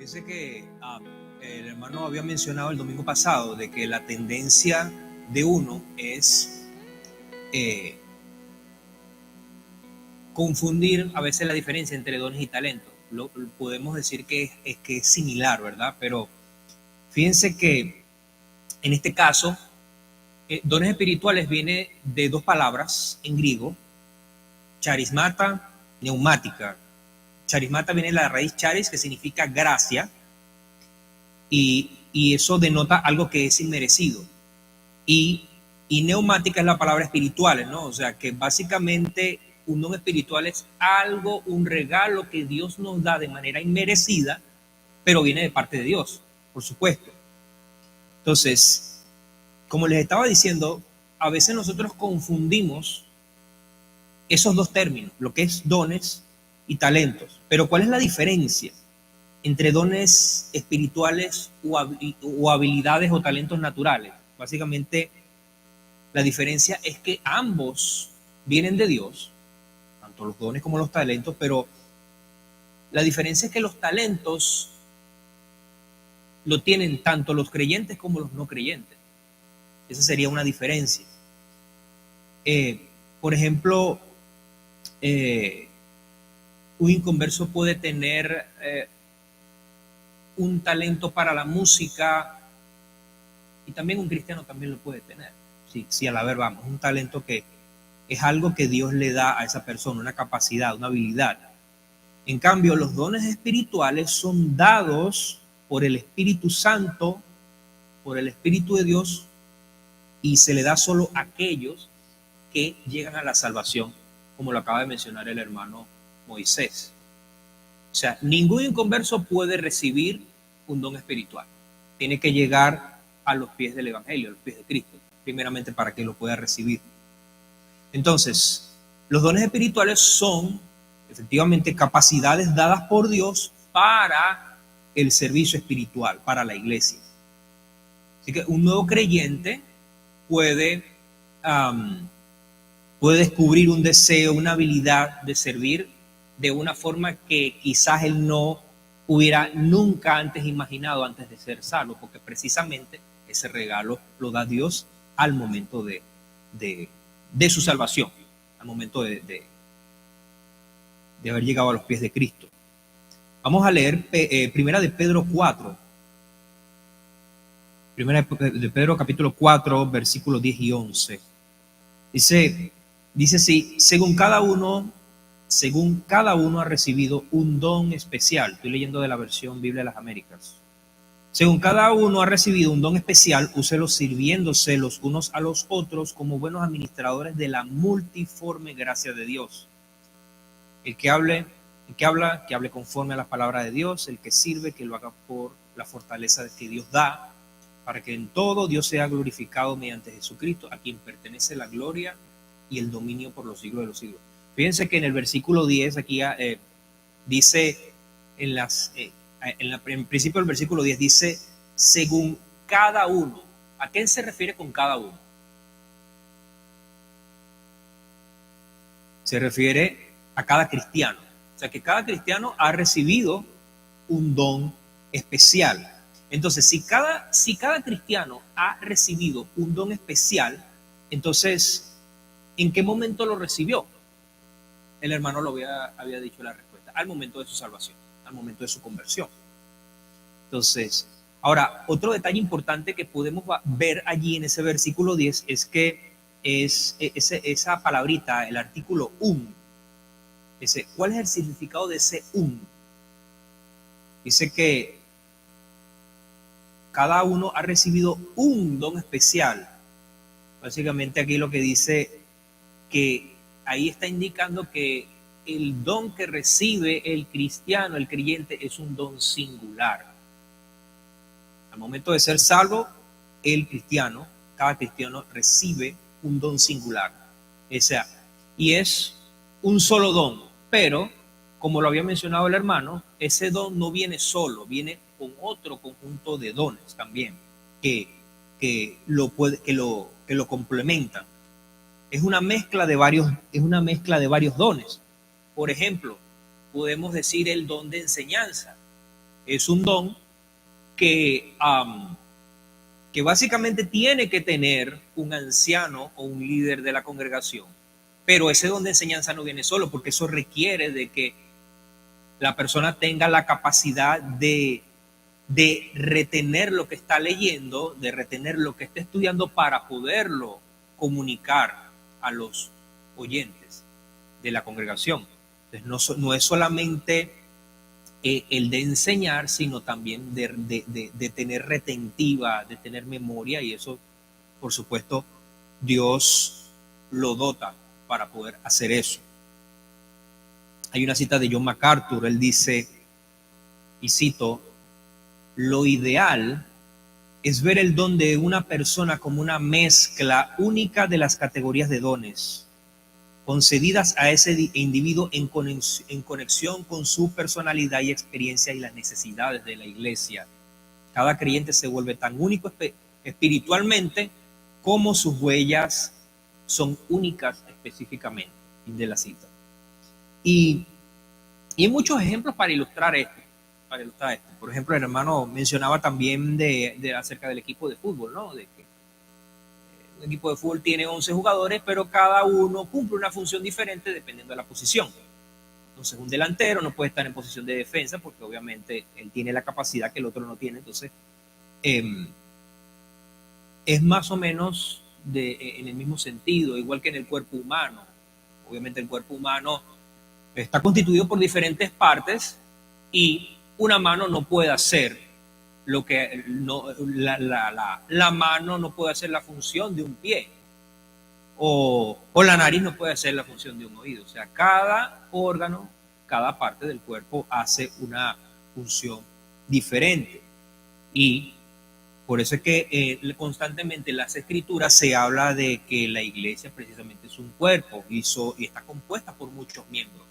Dice que el hermano había mencionado el domingo pasado de que la tendencia de uno es eh, confundir a veces la diferencia entre dones y talentos. Podemos decir que es similar, ¿verdad? Pero fíjense que en este caso, dones espirituales viene de dos palabras en griego, charismata, neumática. Charismata viene de la raíz charis, que significa gracia, y eso denota algo que es inmerecido. Y, y neumática es la palabra espirituales, ¿no? O sea, que básicamente un don espiritual es algo, un regalo que Dios nos da de manera inmerecida, pero viene de parte de Dios, por supuesto. Entonces, como les estaba diciendo, a veces nosotros confundimos esos dos términos, lo que es dones y talentos. Pero ¿cuál es la diferencia entre dones espirituales o habilidades o talentos naturales? Básicamente, la diferencia es que ambos vienen de Dios, tanto los dones como los talentos, pero la diferencia es que los talentos lo tienen tanto los creyentes como los no creyentes. Esa sería una diferencia. Por ejemplo, un inconverso puede tener un talento para la música y también un cristiano también lo puede tener. Sí, a la ver, vamos, un talento que es algo que Dios le da a esa persona, una capacidad, una habilidad. En cambio, los dones espirituales son dados por el Espíritu Santo, por el Espíritu de Dios, y se le da solo a aquellos que llegan a la salvación, como lo acaba de mencionar el hermano Moisés. O sea, ningún inconverso puede recibir un don espiritual. Tiene que llegar a los pies del Evangelio, a los pies de Cristo, primeramente para que lo pueda recibir. Entonces, los dones espirituales son efectivamente capacidades dadas por Dios para el servicio espiritual, para la iglesia. Así que un nuevo creyente puede descubrir un deseo, una habilidad de servir de una forma que quizás él no hubiera nunca antes imaginado antes de ser salvo, porque precisamente ese regalo lo da Dios al momento de su salvación, al momento de haber llegado a los pies de Cristo. Vamos a leer Primera de Pedro 4. Primera de Pedro capítulo 4, versículos 10 y 11. Dice así, según cada uno ha recibido un don especial. Estoy leyendo de la versión Biblia de las Américas. Según cada uno ha recibido un don especial, úselo sirviéndose los unos a los otros como buenos administradores de la multiforme gracia de Dios. El que hable, que hable conforme a las palabras de Dios. El que sirve, que lo haga por la fortaleza que Dios da, para que en todo Dios sea glorificado mediante Jesucristo, a quien pertenece la gloria y el dominio por los siglos de los siglos. Fíjense que en el versículo 10 aquí dice, en principio del versículo 10 dice, según cada uno. ¿A qué se refiere con cada uno? Se refiere a cada cristiano. O sea que cada cristiano ha recibido un don especial. Entonces, si cada cristiano ha recibido un don especial, entonces, ¿en qué momento lo recibió? El hermano lo había dicho la respuesta, al momento de su salvación, al momento de su conversión. Entonces, ahora, otro detalle importante que podemos ver allí en ese versículo 10 es que esa palabrita, el artículo ¿cuál es el significado de ese Dice que cada uno ha recibido un don especial. Básicamente aquí lo que dice que ahí está indicando que el don que recibe el cristiano, el creyente, es un don singular. Al momento de ser salvo, cada cristiano recibe un don singular. O sea, y es un solo don, pero como lo había mencionado el hermano, ese don no viene solo, viene con otro conjunto de dones también que lo complementan. Es una mezcla de varios dones. Por ejemplo, podemos decir el don de enseñanza. Es un don que, que básicamente tiene que tener un anciano o un líder de la congregación. Pero ese don de enseñanza no viene solo, porque eso requiere de que la persona tenga la capacidad de retener lo que está leyendo, de retener lo que está estudiando para poderlo comunicar a los oyentes de la congregación. Entonces, no es solamente el de enseñar, sino también de tener retentiva, de tener memoria, y eso, por supuesto, Dios lo dota para poder hacer eso. Hay una cita de John MacArthur, él dice, y cito, lo ideal es ver el don de una persona como una mezcla única de las categorías de dones concedidas a ese individuo en conexión con su personalidad y experiencia y las necesidades de la iglesia. Cada creyente se vuelve tan único espiritualmente como sus huellas son únicas específicamente. Fin de la cita. Y hay muchos ejemplos para ilustrar esto. Por ejemplo, el hermano mencionaba también acerca del equipo de fútbol, ¿no? De que un equipo de fútbol tiene 11 jugadores, pero cada uno cumple una función diferente dependiendo de la posición. Entonces, un delantero no puede estar en posición de defensa porque obviamente él tiene la capacidad que el otro no tiene. Entonces, es más o menos en el mismo sentido, igual que en el cuerpo humano. Obviamente el cuerpo humano está constituido por diferentes partes y una mano no puede hacer lo que no, la mano no puede hacer la función de un pie, o la nariz no puede hacer la función de un oído. O sea, cada órgano, cada parte del cuerpo hace una función diferente. Y por eso es que constantemente en las escrituras se habla de que la iglesia precisamente es un cuerpo y está compuesta por muchos miembros.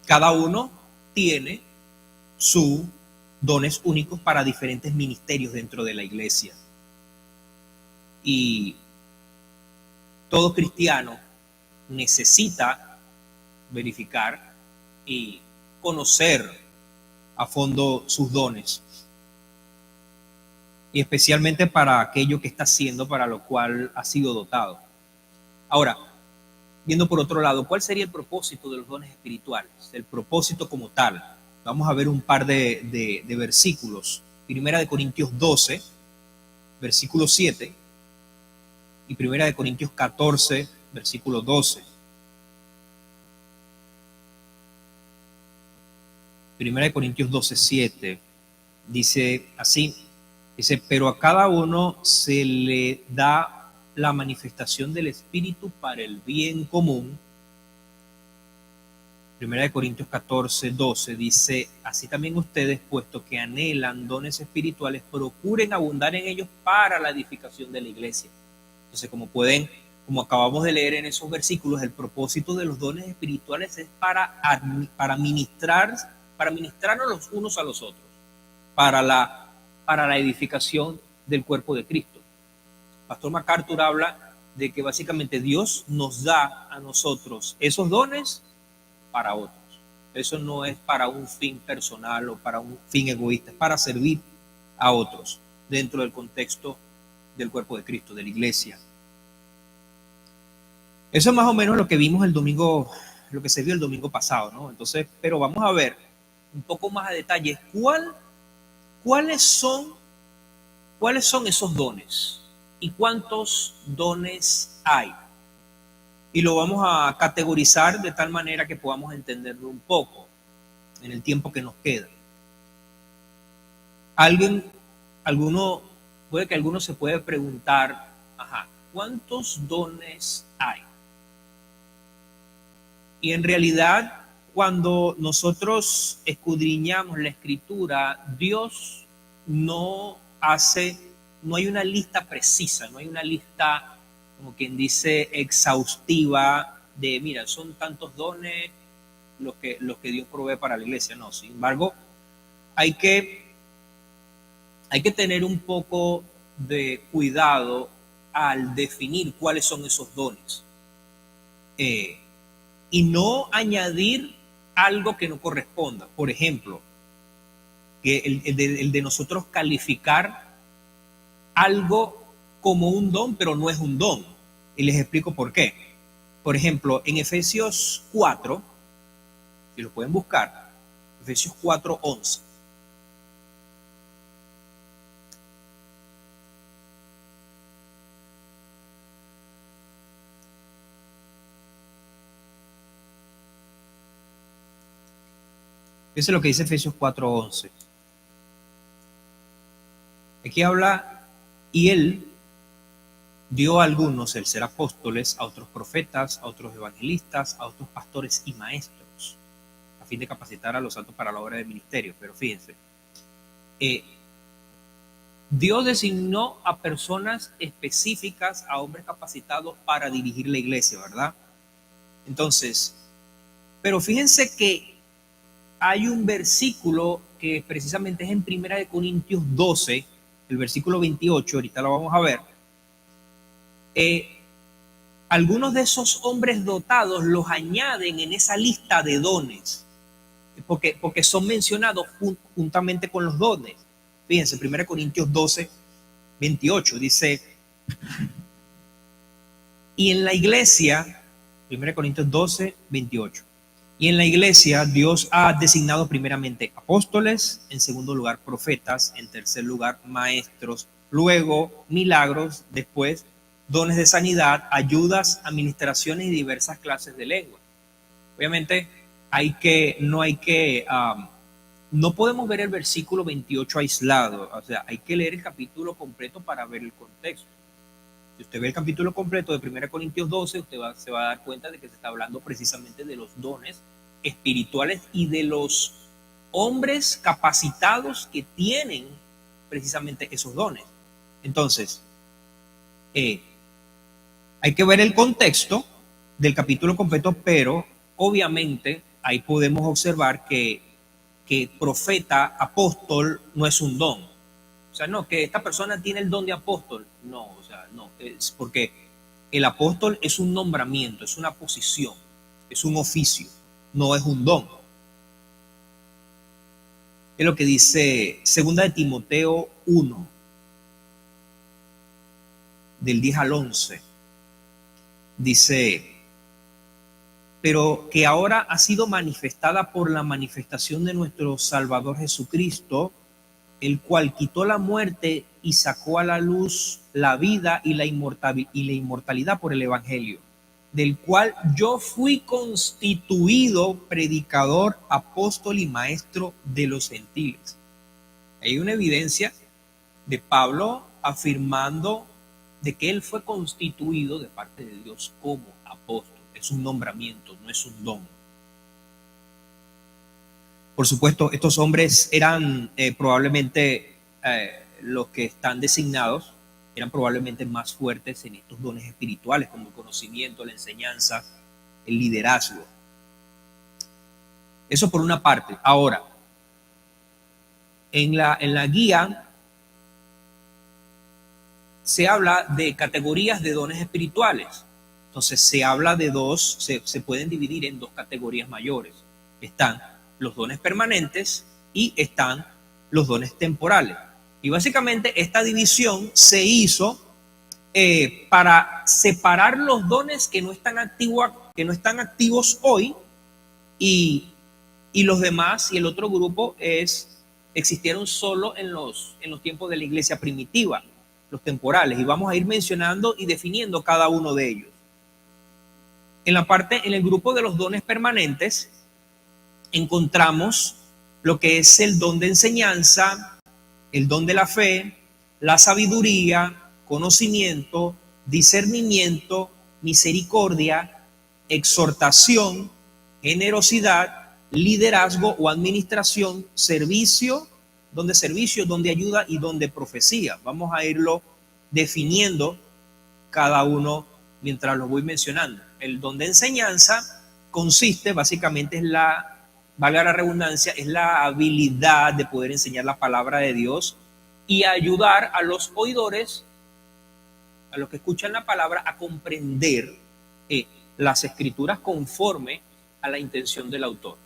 Cada uno tiene sus dones únicos para diferentes ministerios dentro de la iglesia. Y todo cristiano necesita verificar y conocer a fondo sus dones. Y especialmente para aquello que está haciendo, para lo cual ha sido dotado. Ahora, viendo por otro lado, ¿cuál sería el propósito de los dones espirituales? El propósito como tal. Vamos a ver un par de versículos. Primera de Corintios 12, versículo 7, y Primera de Corintios 14, versículo 12. Primera de Corintios 12, 7, dice así, dice, pero a cada uno se le da la manifestación del Espíritu para el bien común. Primera de Corintios 14, 12 dice, así también ustedes, puesto que anhelan dones espirituales, procuren abundar en ellos para la edificación de la iglesia. Entonces, como acabamos de leer en esos versículos, el propósito de los dones espirituales es para ministrarnos los unos a los otros, para la edificación del cuerpo de Cristo. Pastor MacArthur habla de que básicamente Dios nos da a nosotros esos dones para otros. Eso no es para un fin personal o para un fin egoísta, es para servir a otros dentro del contexto del cuerpo de Cristo, de la iglesia. Eso es más o menos lo que vimos el domingo, lo que se vio el domingo pasado, ¿no? Entonces, pero vamos a ver un poco más a detalle cuáles son esos dones y cuántos dones hay. Y lo vamos a categorizar de tal manera que podamos entenderlo un poco en el tiempo que nos queda. Puede que alguno se puede preguntar, ¿cuántos dones hay? Y en realidad, cuando nosotros escudriñamos la escritura, Dios no hay una lista precisa, no hay una lista, como quien dice, exhaustiva de, mira, son tantos dones los que Dios provee para la iglesia. No, sin embargo, hay que tener un poco de cuidado al definir cuáles son esos dones. Y no añadir algo que no corresponda. Por ejemplo, que el de nosotros calificar algo como un don, pero no es un don. Y les explico por qué. Por ejemplo, en Efesios 4, si lo pueden buscar, Efesios 4:11. Fíjense lo que dice Efesios 4:11. Aquí habla, y él dio a algunos el ser apóstoles, a otros profetas, a otros evangelistas, a otros pastores y maestros, a fin de capacitar a los santos para la obra del ministerio. Pero fíjense, Dios designó a personas específicas, a hombres capacitados para dirigir la iglesia, ¿verdad? Entonces, pero fíjense que hay un versículo que precisamente es en 1 Corintios 12, el versículo 28, ahorita lo vamos a ver. Algunos de esos hombres dotados los añaden en esa lista de dones, porque son mencionados juntamente con los dones. Fíjense, 1 Corintios 12, 28, dice, y en la iglesia, 1 Corintios 12, 28, y en la iglesia Dios ha designado primeramente apóstoles, en segundo lugar profetas, en tercer lugar maestros, luego milagros, después dones de sanidad, ayudas, administraciones y diversas clases de lengua. Obviamente no podemos ver el versículo 28 aislado, o sea, hay que leer el capítulo completo para ver el contexto. Si usted ve el capítulo completo de 1 Corintios 12, se va a dar cuenta de que se está hablando precisamente de los dones espirituales y de los hombres capacitados que tienen precisamente esos dones. Entonces, hay que ver el contexto del capítulo completo, pero obviamente ahí podemos observar que profeta, apóstol, no es un don. O sea, no, que esta persona tiene el don de apóstol. No, o sea, no, es porque el apóstol es un nombramiento, es una posición, es un oficio, no es un don. Es lo que dice 2 de Timoteo 1, del 10 al 11. Dice, pero que ahora ha sido manifestada por la manifestación de nuestro Salvador Jesucristo, el cual quitó la muerte y sacó a la luz la vida y la inmortalidad por el Evangelio, del cual yo fui constituido predicador, apóstol y maestro de los gentiles. Hay una evidencia de Pablo afirmando de que él fue constituido de parte de Dios como apóstol. Es un nombramiento, no es un don. Por supuesto, estos hombres eran probablemente los que están designados, eran probablemente más fuertes en estos dones espirituales como el conocimiento, la enseñanza, el liderazgo. Eso por una parte. Ahora, en la guía se habla de categorías de dones espirituales. Entonces se habla de dos, se pueden dividir en dos categorías mayores. Están los dones permanentes y están los dones temporales. Y básicamente esta división se hizo para separar los dones que no están activos hoy y los demás, y el otro grupo existieron solo en los tiempos de la iglesia primitiva, los temporales, y vamos a ir mencionando y definiendo cada uno de ellos. En el grupo de los dones permanentes, encontramos lo que es el don de enseñanza, el don de la fe, la sabiduría, conocimiento, discernimiento, misericordia, exhortación, generosidad, liderazgo o administración, servicio, don de ayuda y don de profecía. Vamos a irlo definiendo cada uno mientras lo voy mencionando. El don de enseñanza consiste básicamente en valga la redundancia, es la habilidad de poder enseñar la palabra de Dios y ayudar a los oidores, a los que escuchan la palabra, a comprender las escrituras conforme a la intención del autor.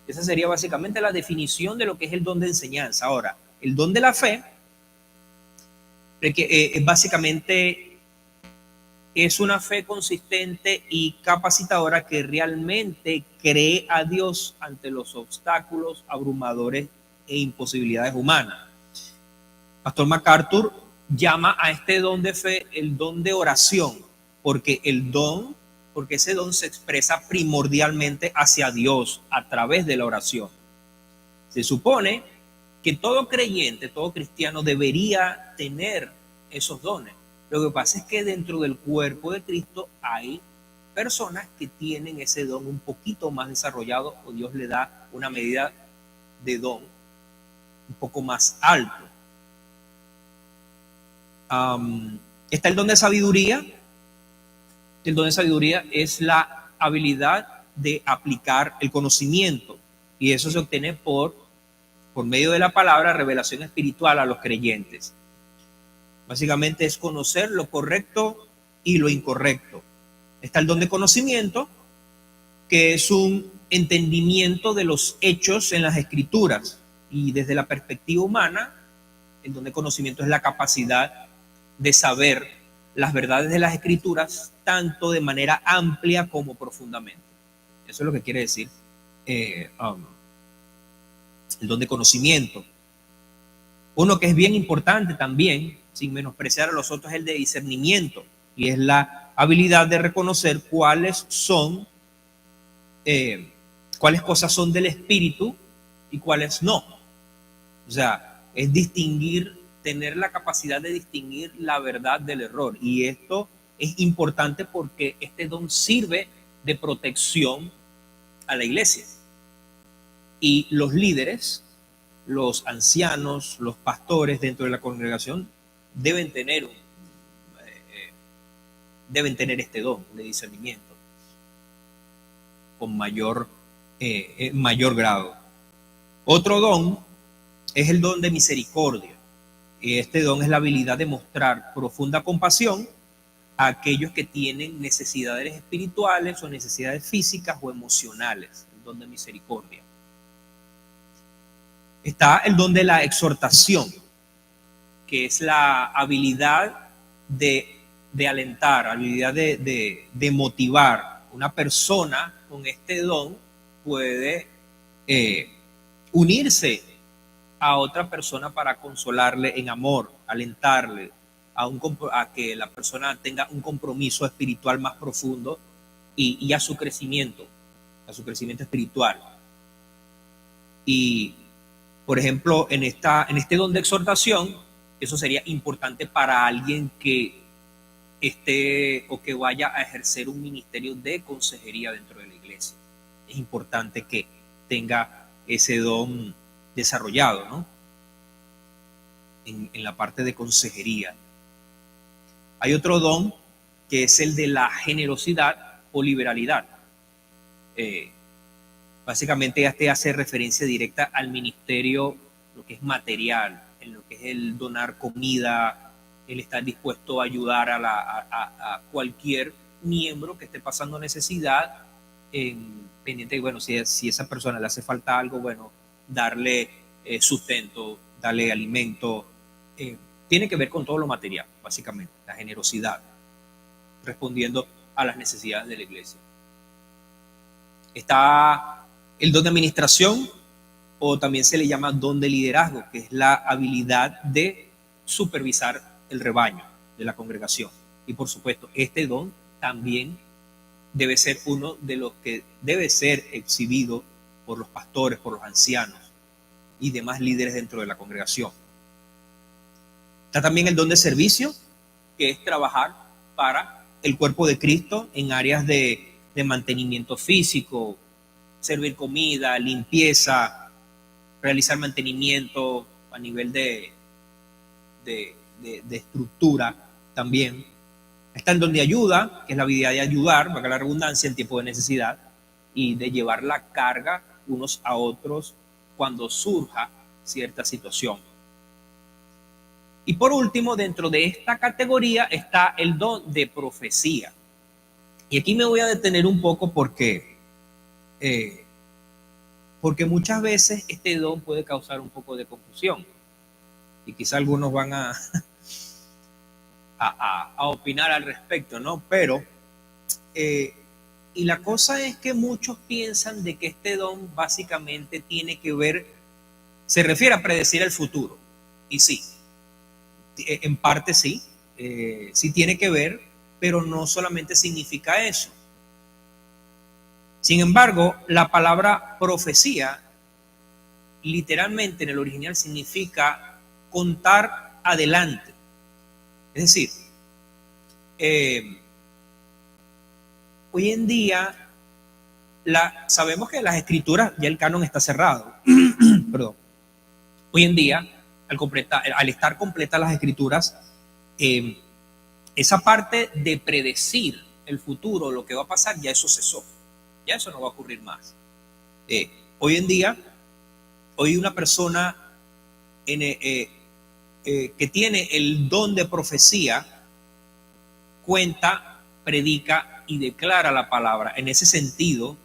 Esa sería básicamente la definición de lo que es el don de enseñanza. Ahora, el don de la fe, básicamente es una fe consistente y capacitadora que realmente cree a Dios ante los obstáculos abrumadores e imposibilidades humanas. Pastor MacArthur llama a este don de fe el don de oración, porque ese don se expresa primordialmente hacia Dios a través de la oración. Se supone que todo creyente, todo cristiano debería tener esos dones. Lo que pasa es que dentro del cuerpo de Cristo hay personas que tienen ese don un poquito más desarrollado, o Dios le da una medida de don un poco más alto. Está el don de sabiduría. El don de sabiduría es la habilidad de aplicar el conocimiento, y eso se obtiene por medio de la palabra, revelación espiritual a los creyentes. Básicamente es conocer lo correcto y lo incorrecto. Está el don de conocimiento, que es un entendimiento de los hechos en las escrituras, y desde la perspectiva humana, el don de conocimiento es la capacidad de saber las verdades de las escrituras tanto de manera amplia como profundamente. Eso es lo que quiere decir el don de conocimiento. Uno que es bien importante también, sin menospreciar a los otros, es el de discernimiento, y es la habilidad de reconocer cuáles cosas son del espíritu y cuáles no. O sea, es distinguir, tener la capacidad de distinguir la verdad del error. Y esto es importante porque este don sirve de protección a la iglesia. Y los líderes, los ancianos, los pastores dentro de la congregación deben tener este don de discernimiento con mayor grado. Otro don es el don de misericordia. Este don es la habilidad de mostrar profunda compasión a aquellos que tienen necesidades espirituales o necesidades físicas o emocionales. El don de misericordia. Está el don de la exhortación, que es la habilidad de alentar, habilidad de motivar. Una persona con este don puede unirse a otra persona para consolarle en amor, alentarle a que la persona tenga un compromiso espiritual más profundo y a su crecimiento espiritual. Y, por ejemplo, en este don de exhortación, eso sería importante para alguien que esté o que vaya a ejercer un ministerio de consejería dentro de la iglesia. Es importante que tenga ese don desarrollado, ¿no? En la parte de consejería. Hay otro don que es el de la generosidad o liberalidad. Básicamente este hace referencia directa al ministerio, lo que es material, en lo que es el donar comida, el estar dispuesto a ayudar a cualquier miembro que esté pasando necesidad, pendiente de, bueno, si esa persona le hace falta algo, bueno, darle sustento, darle alimento. Tiene que ver con todo lo material, básicamente, la generosidad, respondiendo a las necesidades de la iglesia. Está el don de administración, o también se le llama don de liderazgo, que es la habilidad de supervisar el rebaño de la congregación. Y por supuesto, este don también debe ser uno de los que debe ser exhibido por los pastores, por los ancianos y demás líderes dentro de la congregación. Está también el don de servicio, que es trabajar para el cuerpo de Cristo en áreas de mantenimiento físico, servir comida, limpieza, realizar mantenimiento a nivel de estructura también. Está el don de ayuda, que es la habilidad de ayudar, valga la redundancia, en tiempo de necesidad, y de llevar la carga unos a otros cuando surja cierta situación. Y por último, dentro de esta categoría está el don de profecía. Y aquí me voy a detener un poco porque porque muchas veces este don puede causar un poco de confusión y quizá algunos van a opinar al respecto, ¿no? Pero, y la cosa es que muchos piensan de que este don básicamente tiene que ver, se refiere a predecir el futuro. Y sí, en parte sí, sí tiene que ver, pero no solamente significa eso. Sin embargo, la palabra profecía literalmente en el original significa contar adelante. Es decir, hoy en día sabemos que las escrituras, ya el canon está cerrado. Perdón. Hoy en día, al estar completas las escrituras, esa parte de predecir el futuro, lo que va a pasar, ya eso cesó. Ya eso no va a ocurrir más. Hoy en día, hoy una persona que tiene el don de profecía cuenta, predica y declara la palabra. En ese sentido,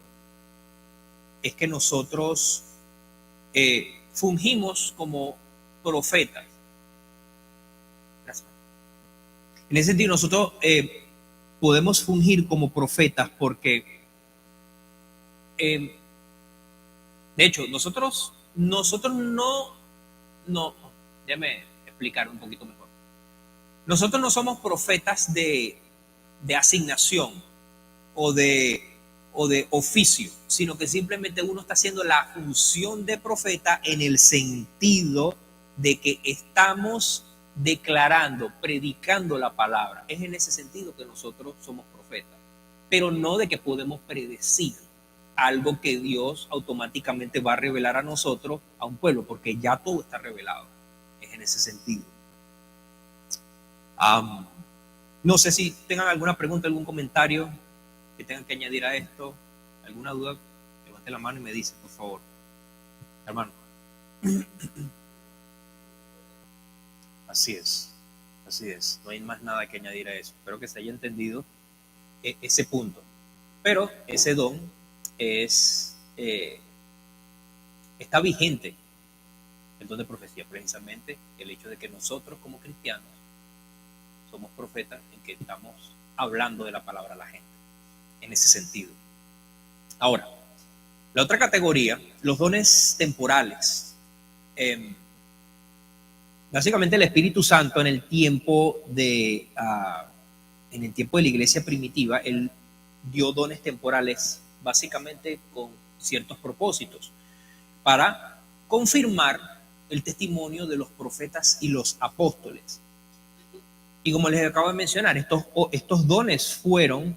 es que nosotros fungimos como profetas. Gracias. En ese sentido, nosotros podemos fungir como profetas porque, de hecho, nosotros no, déjame explicar un poquito mejor. Nosotros no somos profetas de asignación o de oficio, sino que simplemente uno está haciendo la función de profeta en el sentido de que estamos declarando, predicando la palabra. Es en ese sentido que nosotros somos profetas, pero no de que podemos predecir algo que Dios automáticamente va a revelar a nosotros, a un pueblo, porque ya todo está revelado. Es en ese sentido. No sé si tengan alguna pregunta, algún comentario que tengan que añadir a esto, alguna duda, levante la mano y me dice, por favor. Hermano. Así es, no hay más nada que añadir a eso. Espero que se haya entendido ese punto. Pero ese don está vigente, el don de profecía, precisamente el hecho de que nosotros como cristianos somos profetas en que estamos hablando de la palabra a la gente, en ese sentido. Ahora, la otra categoría, los dones temporales. Básicamente el Espíritu Santo en el tiempo de la iglesia primitiva, él dio dones temporales básicamente con ciertos propósitos para confirmar el testimonio de los profetas y los apóstoles. Y como les acabo de mencionar, estos dones fueron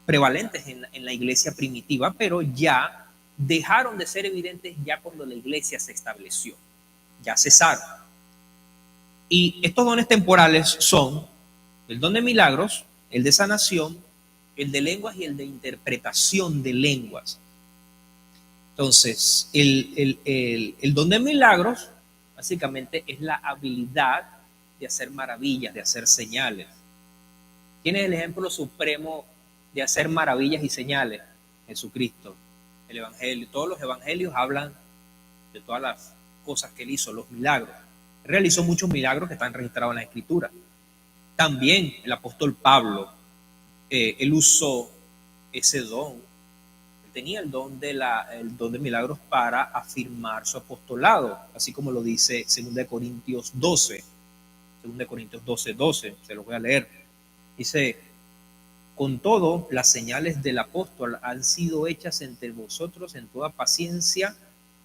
prevalentes en la iglesia primitiva, pero ya dejaron de ser evidentes ya cuando la iglesia se estableció, ya cesaron. Y estos dones temporales son el don de milagros, el de sanación, el de lenguas y el de interpretación de lenguas. Entonces, el don de milagros básicamente es la habilidad de hacer maravillas, de hacer señales. ¿Quién es el ejemplo supremo de hacer maravillas y señales? Jesucristo, el Evangelio. Todos los evangelios hablan de todas las cosas que él hizo, los milagros. Realizó muchos milagros que están registrados en la Escritura. También el apóstol Pablo, él usó ese don. Él tenía el don de milagros para afirmar su apostolado, así como lo dice 2 Corintios 12. 2 Corintios 12, se lo voy a leer. Dice: con todo, las señales del apóstol han sido hechas entre vosotros en toda paciencia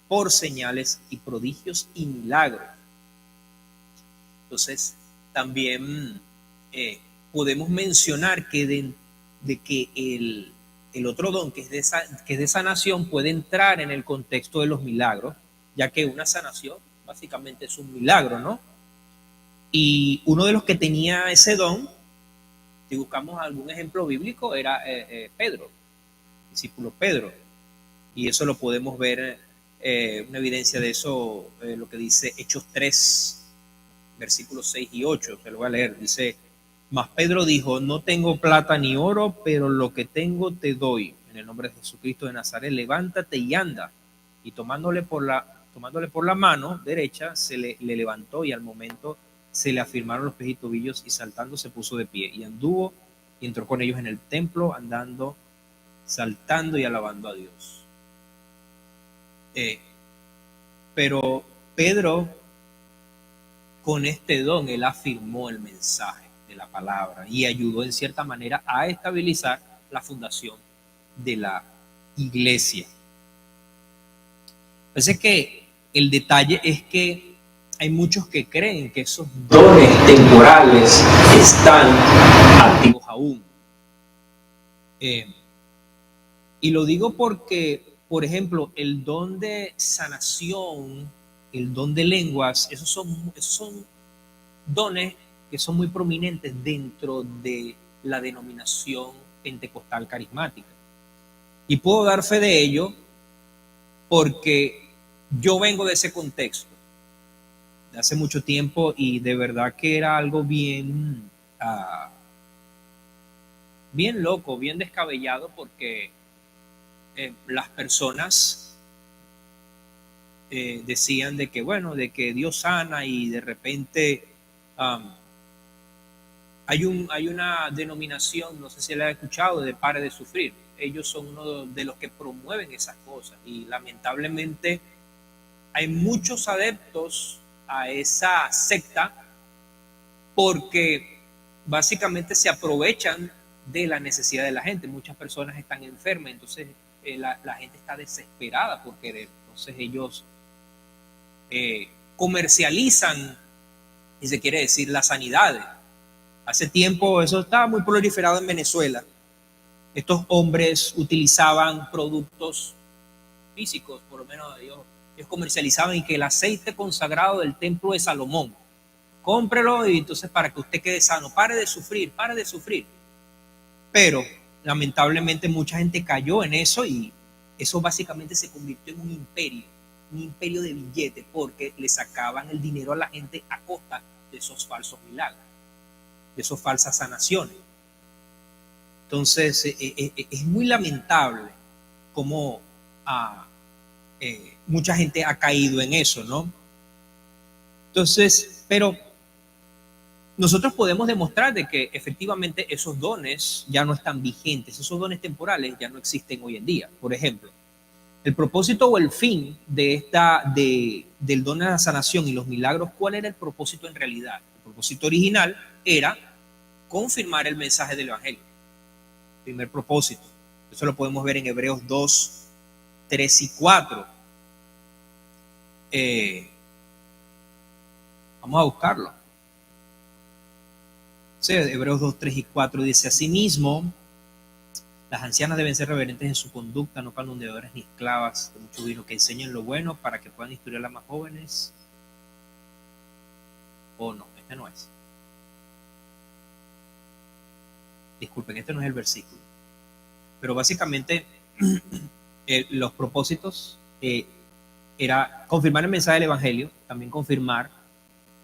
por señales y prodigios y milagros. Entonces, también podemos mencionar que de que el otro don, que es de sanación, puede entrar en el contexto de los milagros, ya que una sanación básicamente es un milagro, ¿no? Y uno de los que tenía ese don, si buscamos algún ejemplo bíblico, era Pedro, el discípulo Pedro. Y eso lo podemos ver, una evidencia de eso, lo que dice Hechos 3, versículos 6 y 8. Se lo voy a leer. Dice: mas Pedro dijo: no tengo plata ni oro, pero lo que tengo te doy. En en el nombre de Jesucristo de Nazaret, levántate y anda. Y tomándole por la mano derecha, le levantó, y al momento se le afirmaron los pies y tobillos, y saltando se puso de pie y anduvo y entró con ellos en el templo, andando, saltando y alabando a Dios. Pero Pedro, con este don, él afirmó el mensaje de la palabra y ayudó en cierta manera a estabilizar la fundación de la iglesia. Parece que el detalle es que hay muchos que creen que esos dones temporales están activos aún. Y lo digo porque, por ejemplo, el don de sanación, el don de lenguas, esos son dones que son muy prominentes dentro de la denominación pentecostal carismática. Y puedo dar fe de ello porque yo vengo de ese contexto de hace mucho tiempo, y de verdad que era algo bien, bien loco, bien descabellado, porque las personas decían de que, bueno, de que Dios sana, y de repente hay una denominación, no sé si la han escuchado, de Pare de Sufrir. Ellos son uno de los que promueven esas cosas, y lamentablemente hay muchos adeptos a esa secta porque básicamente se aprovechan de la necesidad de la gente. Muchas personas están enfermas, entonces la gente está desesperada por querer. Entonces ellos comercializan, y se quiere decir, la sanidad. Hace tiempo eso estaba muy proliferado en Venezuela. Estos hombres utilizaban productos físicos, por lo menos ellos comercializaban, y que el aceite consagrado del templo de Salomón, cómprelo y entonces para que usted quede sano, pare de sufrir, pare de sufrir. Pero lamentablemente mucha gente cayó en eso, y eso básicamente se convirtió en un imperio de billetes, porque le sacaban el dinero a la gente a costa de esos falsos milagros, de esas falsas sanaciones. Entonces es muy lamentable cómo mucha gente ha caído en eso, ¿no? Entonces, pero nosotros podemos demostrar de que efectivamente esos dones ya no están vigentes, esos dones temporales ya no existen hoy en día. Por ejemplo, el propósito o el fin del don de la sanación y los milagros, ¿cuál era el propósito en realidad? El propósito original era confirmar el mensaje del Evangelio. Primer propósito. Eso lo podemos ver en Hebreos 2, 3 y 4. Vamos a buscarlo. Sí, Hebreos 2, 3 y 4 dice: asimismo, las ancianas deben ser reverentes en su conducta, no calumniadoras ni esclavas de mucho vino, que enseñen lo bueno para que puedan instruir a las más jóvenes. O no, este no es. Disculpen, este no es el versículo. Pero básicamente los propósitos era confirmar el mensaje del Evangelio, también confirmar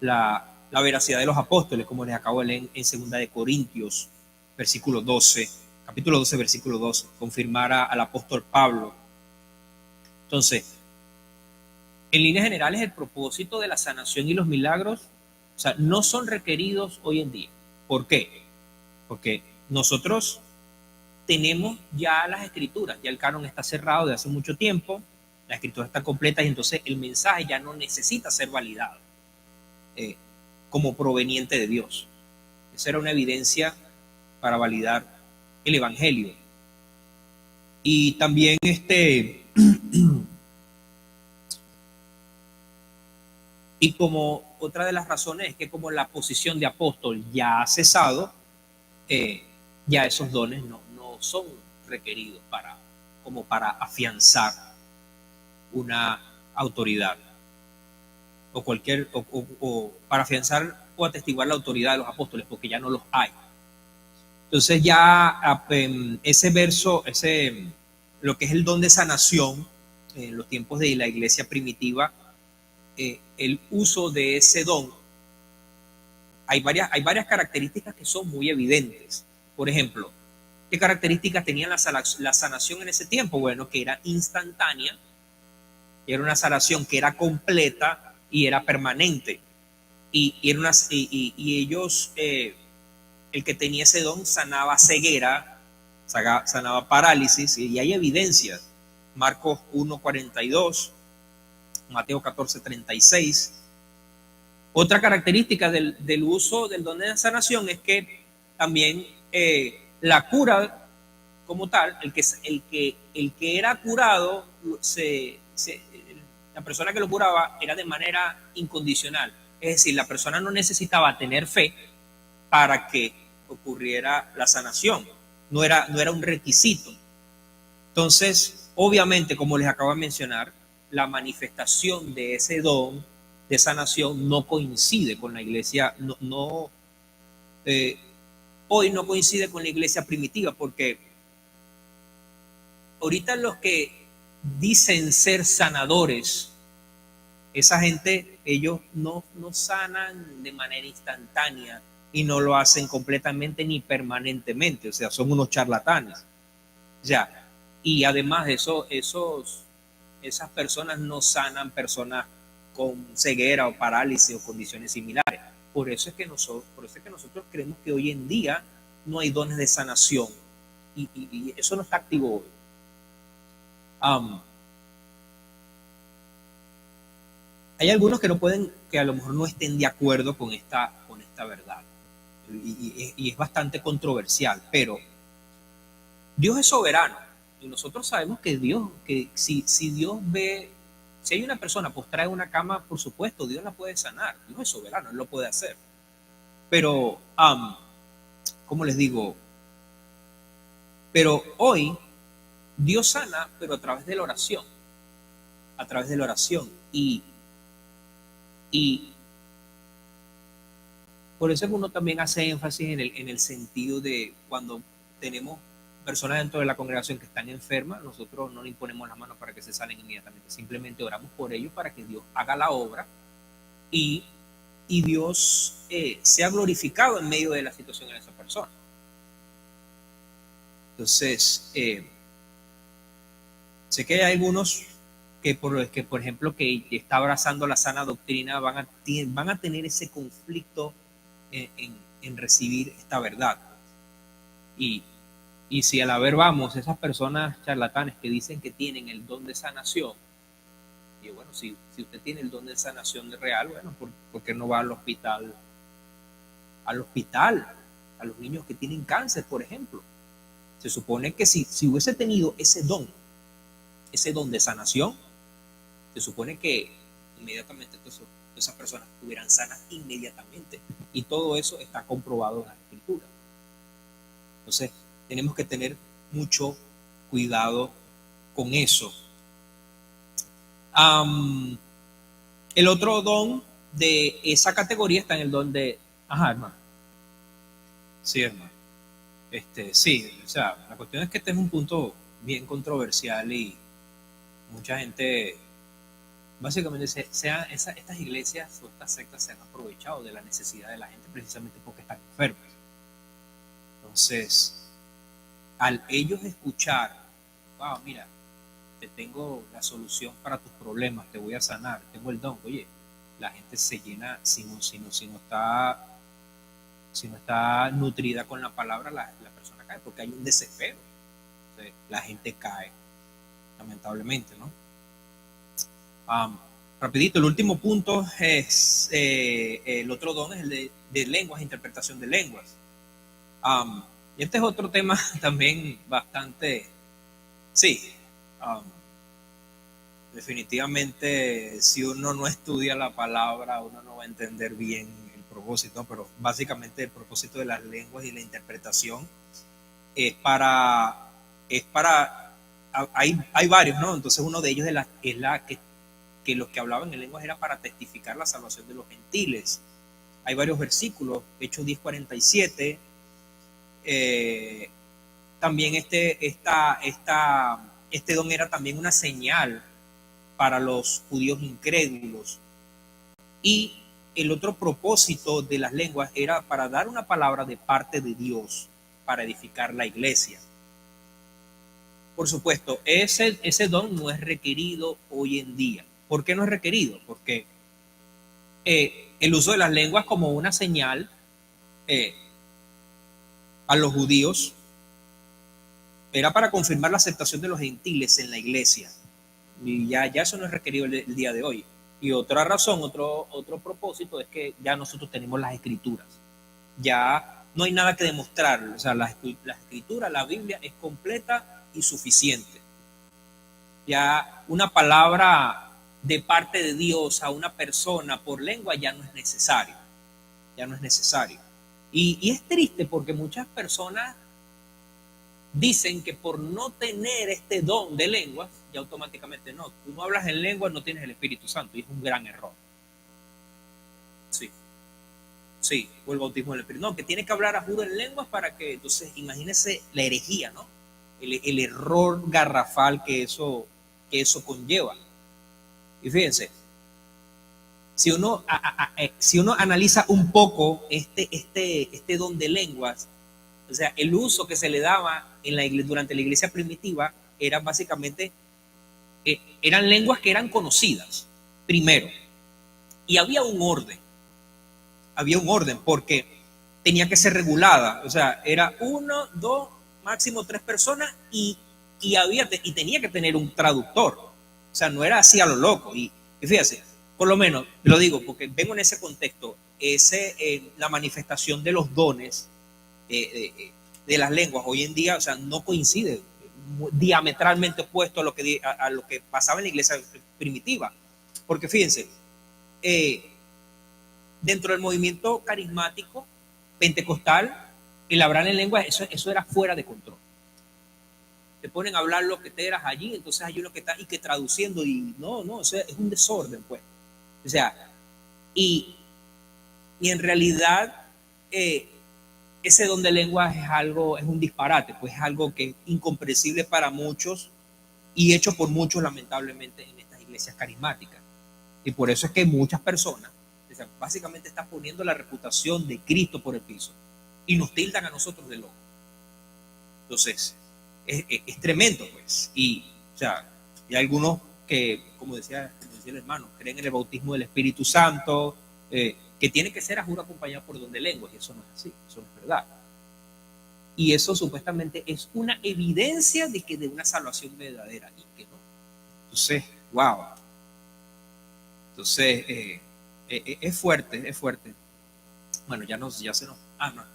la veracidad de los apóstoles, como les acabo de leer en 2 de Corintios, versículo 12, capítulo 12, versículo 12, confirmar al apóstol Pablo. Entonces, en líneas generales, el propósito de la sanación y los milagros, o sea, no son requeridos hoy en día. ¿Por qué? Porque nosotros tenemos ya las escrituras, ya el canon está cerrado de hace mucho tiempo, las escrituras están completas, y entonces el mensaje ya no necesita ser validado como proveniente de Dios. Esa era una evidencia para validar el Evangelio. Y también y como otra de las razones es que como la posición de apóstol ya ha cesado, ya esos dones no son requeridos como para afianzar una autoridad o para afianzar o atestiguar la autoridad de los apóstoles, porque ya no los hay. Entonces ya ese verso, lo que es el don de sanación en los tiempos de la iglesia primitiva, el uso de ese don, hay varias características que son muy evidentes. Por ejemplo, ¿Qué características tenía la sanación en ese tiempo? Bueno, que era instantánea, era una sanación que era completa y era permanente. Y ellos, el que tenía ese don sanaba ceguera, sanaba parálisis, y hay evidencias. Marcos 1:42, Mateo 14:36. Otra característica del uso del don de la sanación es que también la cura como tal, el que era curado, la persona que lo curaba era de manera incondicional. Es decir, la persona no necesitaba tener fe para que ocurriera la sanación. No era un requisito. Entonces, obviamente, como les acabo de mencionar, la manifestación de ese don de sanación no coincide con la iglesia, eh, hoy no coincide con la iglesia primitiva, porque ahorita los que dicen ser sanadores, esa gente, ellos no sanan de manera instantánea y no lo hacen completamente ni permanentemente, o sea, son unos charlatanes. Ya. Y además de eso, esas personas no sanan personas con ceguera o parálisis o condiciones similares. Por eso es que nosotros creemos que hoy en día no hay dones de sanación. Y eso no está activo hoy. Um, hay algunos que no pueden, que a lo mejor no estén de acuerdo con esta verdad. Y es bastante controversial, pero Dios es soberano. Y nosotros sabemos que Dios, que si Dios ve, si hay una persona postrada en una cama, por supuesto, Dios la puede sanar. Dios es soberano, Él lo puede hacer. Pero, ¿cómo les digo? Pero hoy Dios sana, pero a través de la oración. A través de la oración. Y por eso es que uno también hace énfasis en el sentido de cuando tenemos personas dentro de la congregación que están enfermas, nosotros no le imponemos las manos para que se salen inmediatamente, simplemente oramos por ellos para que Dios haga la obra y, y Dios sea glorificado en medio de la situación de esa persona. Entonces, sé que hay algunos por ejemplo, que está abrazando la sana doctrina van a tener ese conflicto en recibir esta verdad. Y, y si a la ver vamos, esas personas charlatanes que dicen que tienen el don de sanación, y bueno, si usted tiene el don de sanación de real, bueno, ¿por qué no va al hospital? Al hospital, a los niños que tienen cáncer, por ejemplo. Se supone que si hubiese tenido ese don de sanación, se supone que inmediatamente esas personas estuvieran sanas inmediatamente. Y todo eso está comprobado en la escritura. Entonces, tenemos que tener mucho cuidado con eso. El otro don de esa categoría está en el don de... Ajá, hermano. Sí, hermano. Sí, o sea, la cuestión es que este es un punto bien controversial y mucha gente, básicamente, estas iglesias o estas sectas se han aprovechado de la necesidad de la gente precisamente porque están enfermos. Entonces, al ellos escuchar, wow, mira, te tengo la solución para tus problemas, te voy a sanar, tengo el don, oye, la gente se llena, si no está nutrida con la palabra, la persona cae, porque hay un desespero. Entonces, la gente cae, lamentablemente, ¿no? Rapidito, el último punto es, el otro don es el de lenguas, interpretación de lenguas. Y este es otro tema también bastante, sí, definitivamente si uno no estudia la palabra, uno no va a entender bien el propósito, pero básicamente el propósito de las lenguas y la interpretación es para hay varios, ¿no? Entonces uno de ellos es la que los que hablaban en lenguas era para testificar la salvación de los gentiles. Hay varios versículos, Hechos 10:47. También este don era también una señal para los judíos incrédulos. Y el otro propósito de las lenguas era para dar una palabra de parte de Dios. para edificar la iglesia. Por supuesto, ese don no es requerido hoy en día. ¿Por qué no es requerido? Porque el uso de las lenguas como una señal eh, a los judíos era para confirmar la aceptación de los gentiles en la iglesia. Y ya eso no es requerido el día de hoy. Y otra razón, otro propósito es que ya nosotros tenemos las escrituras. Ya no hay nada que demostrar. O sea, la escritura, la Biblia es completa y suficiente. Ya una palabra de parte de Dios a una persona por lengua ya no es necesario. Ya no es necesario. Y es triste porque muchas personas dicen que por no tener este don de lenguas, ya automáticamente no. Tú no hablas en lenguas, no tienes el Espíritu Santo. Y es un gran error. Sí. Sí, o el bautismo del Espíritu. No, que tiene que hablar a juro en lenguas para que, entonces, imagínense la herejía, ¿no? El error garrafal que eso conlleva. Y fíjense, si uno analiza un poco este don de lenguas, o sea, el uso que se le daba en la iglesia, durante la iglesia primitiva era básicamente, eran lenguas que eran conocidas, primero, y había un orden porque tenía que ser regulada, o sea, era uno, dos, máximo tres personas y tenía que tener un traductor, o sea, no era así a lo loco. Y fíjate, por lo menos, lo digo porque vengo en ese contexto, la manifestación de los dones de las lenguas hoy en día, o sea, no coincide, diametralmente opuesto a lo que pasaba en la iglesia primitiva. Porque fíjense, dentro del movimiento carismático pentecostal, el hablar en lengua, eso era fuera de control. Te ponen a hablar lo que te eras allí, entonces hay uno que está y que traduciendo, y no, eso es un desorden, pues. O sea, y en realidad, ese don de lenguas es un disparate, pues es algo que es incomprensible para muchos y hecho por muchos, lamentablemente, en estas iglesias carismáticas. Y por eso es que muchas personas, o sea, básicamente están poniendo la reputación de Cristo por el piso y nos tildan a nosotros de locos. Entonces, es tremendo, pues. Y, o sea, hay algunos que, como decía el hermano, creen en el bautismo del Espíritu Santo, que tiene que ser a juro acompañado por don de lenguas, y eso no es así, eso no es verdad. Y eso supuestamente es una evidencia de una salvación verdadera, y que no. Entonces, wow. Entonces, es fuerte, es fuerte. Bueno, ya se nos. Ah, no.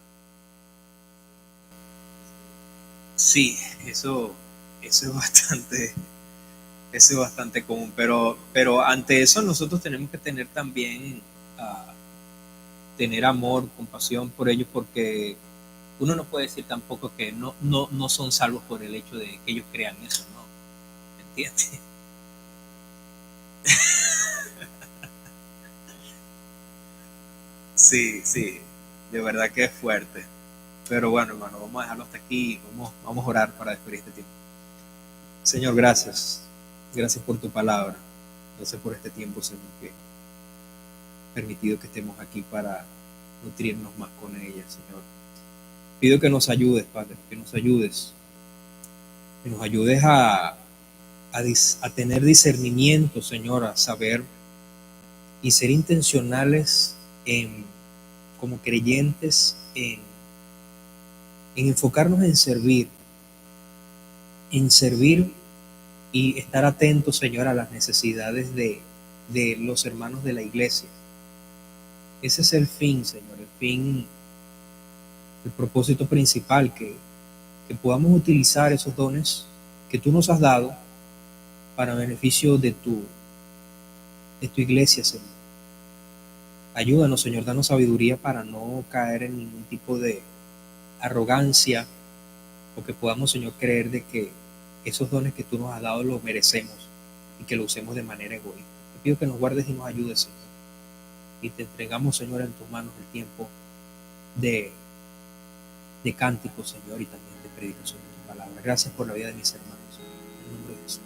Sí, eso es bastante, eso es bastante común, pero ante eso nosotros tenemos que tener también, tener amor, compasión por ellos, porque uno no puede decir tampoco que no son salvos por el hecho de que ellos crean eso, ¿no? ¿Me entiendes? Sí, sí, de verdad que es fuerte. Pero bueno, hermano, vamos a dejarlo hasta aquí. Vamos a orar para despedir este tiempo. Señor, gracias. Gracias por tu palabra. Gracias por este tiempo, Señor, que permitido que estemos aquí para nutrirnos más con ella, Señor. Pido que nos ayudes, Padre, que nos ayudes. Que nos ayudes a tener discernimiento, Señor, a saber y ser intencionales como creyentes en enfocarnos en servir y estar atentos, Señor, a las necesidades de los hermanos de la iglesia. Ese es el fin, Señor, el propósito principal, que podamos utilizar esos dones que tú nos has dado para beneficio de tu iglesia, Señor. Ayúdanos, Señor, danos sabiduría para no caer en ningún tipo de arrogancia, o que podamos, Señor, creer de que esos dones que tú nos has dado los merecemos y que lo usemos de manera egoísta. Te pido que nos guardes y nos ayudes, Señor. Y te entregamos, Señor, en tus manos el tiempo de, de cántico, Señor, y también de predicación de tu palabra. Gracias por la vida de mis hermanos, Señor. En el nombre de Jesús.